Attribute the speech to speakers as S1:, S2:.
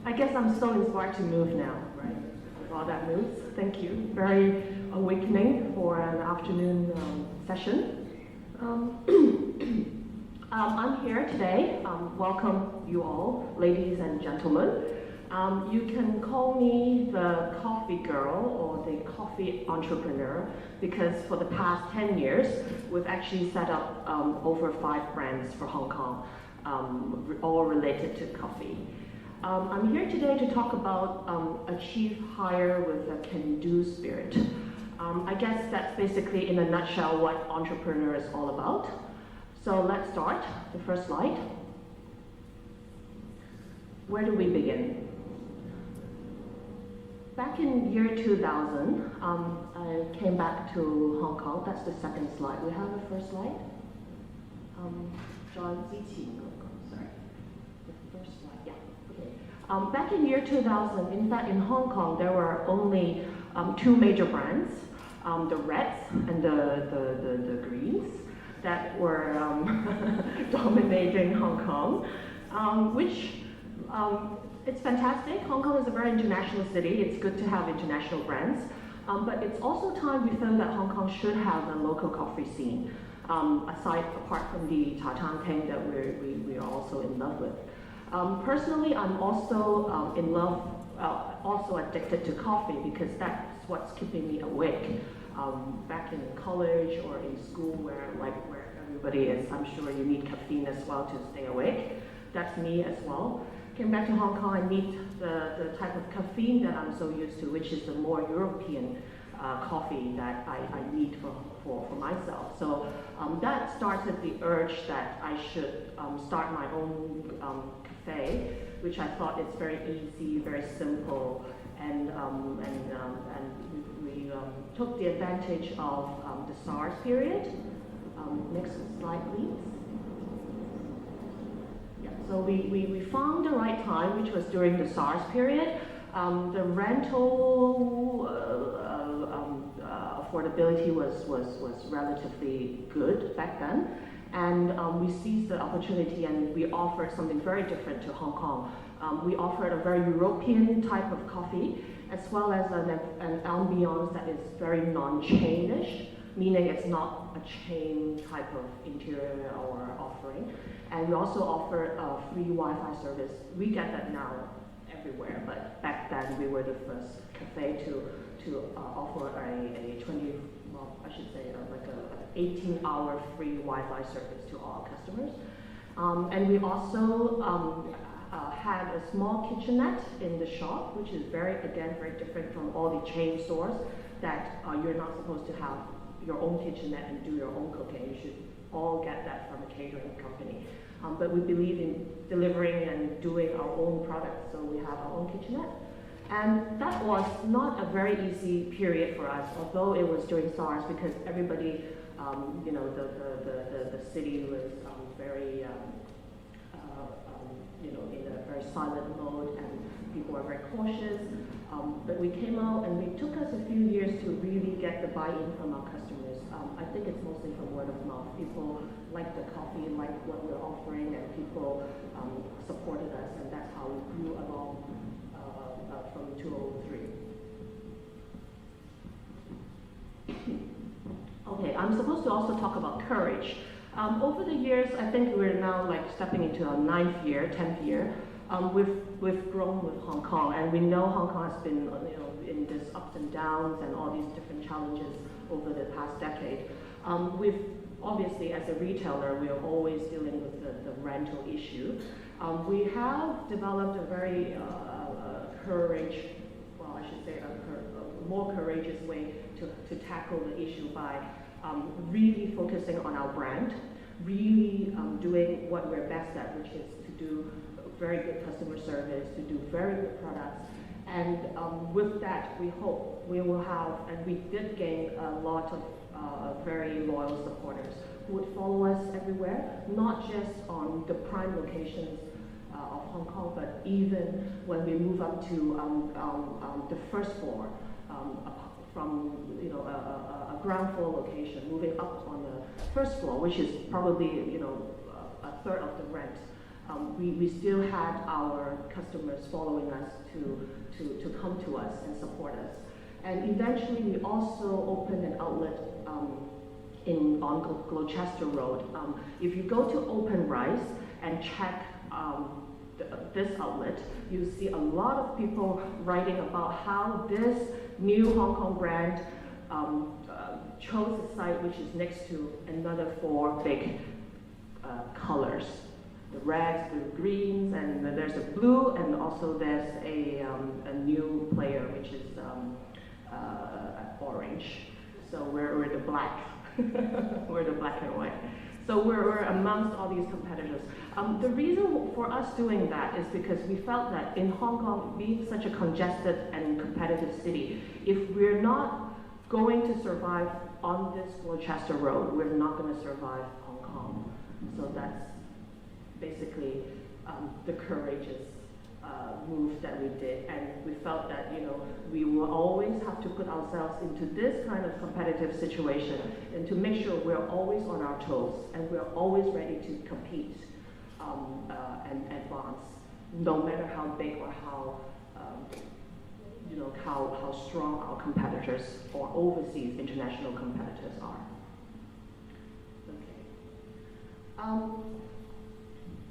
S1: I guess I'm so inspired to move now, right? With all that moves. Thank you. Very awakening for an afternoon session. I'm here today. Welcome you all, ladies and gentlemen. You can call me the coffee girl or the coffee entrepreneur because for the past 10 years, we've actually set up over 5 brands for Hong Kong, all related to coffee. I'm here today to talk about achieve higher with a can-do spirit. I guess that's basically in a nutshell what entrepreneur is all about. So let's start. The first slide. Where do we begin? Back in year 2000, I came back to Hong Kong. That's the second slide. We have the first slide. Sorry. The first slide, yeah. Okay. Back in year 2000, in fact, in Hong Kong, there were only 2 major brands, the Reds and the Greens, that were dominating Hong Kong, which it's fantastic. Hong Kong is a very international city. It's good to have international brands. But it's also time we felt that Hong Kong should have a local coffee scene, apart from the Tartan Tang that we are also in love with. Personally, I'm also in love, also addicted to coffee because that's what's keeping me awake. Back in college or in school where everybody is, I'm sure you need caffeine as well to stay awake. That's me as well. Came back to Hong Kong, I need the type of caffeine that I'm so used to, which is the more European coffee that I need for myself. So that started the urge that I should start my own cafe, which I thought it's very easy, very simple, and we took the advantage of the SARS period. Next slide, please. So we found the right time, which was during the SARS period. The rental affordability was relatively good back then. And we seized the opportunity and we offered something very different to Hong Kong. We offered a very European type of coffee, as well as an ambiance that is very non-chainish, meaning it's not a chain type of interior or offering. And we also offer a free Wi-Fi service. We get that now everywhere, but back then we were the first cafe to offer a 20, well, I should say like a 18-hour free Wi-Fi service to all customers. And we also had a small kitchenette in the shop, which is very different from all the chain stores that you're not supposed to have your own kitchenette and do your own cooking. You should all get that from a catering company. But we believe in delivering and doing our own products, so we have our own kitchenette. And that was not a very easy period for us, although it was during SARS, because everybody, the city was very, in a very silent mode, and people were very cautious. But we came out, and it took us a few years to really get the buy-in from our customers. I think it's mostly from word of mouth. People liked the coffee, liked what we were offering, and people supported us, and that's how we grew along from 2003. Okay, I'm supposed to also talk about courage. Over the years, I think we're now like stepping into our 9th year, 10th year. We've grown with Hong Kong, and we know Hong Kong has been in this ups and downs and all these different challenges over the past decade. We've obviously, as a retailer, we are always dealing with the rental issue. We have developed a very a more courageous way to tackle the issue by really focusing on our brand, really doing what we're best at, which is to do very good customer service, to do very good products. And with that, we hope we will have, and we did gain a lot of very loyal supporters who would follow us everywhere, not just on the prime locations of Hong Kong, but even when we move up to the first floor, from a ground floor location, moving up on the first floor, which is probably a third of the rent. we still had our customers following us to come to us and support us. And eventually we also opened an outlet on Gloucester Road. If you go to Open Rice and check this outlet, you see a lot of people writing about how this new Hong Kong brand chose a site which is next to another 4 big colors. The reds, the greens, and there's a blue, and also there's a new player which is orange. So we're the black. We're the black and white. So we're amongst all these competitors. The reason for us doing that is because we felt that in Hong Kong, being such a congested and competitive city, if we're not going to survive on this Gloucester Road, we're not going to survive Hong Kong. So that's basically the courageous move that we did, and we felt that we will always have to put ourselves into this kind of competitive situation, and to make sure we're always on our toes and we're always ready to compete and advance, no matter how big or how how strong our competitors or overseas international competitors are. Okay.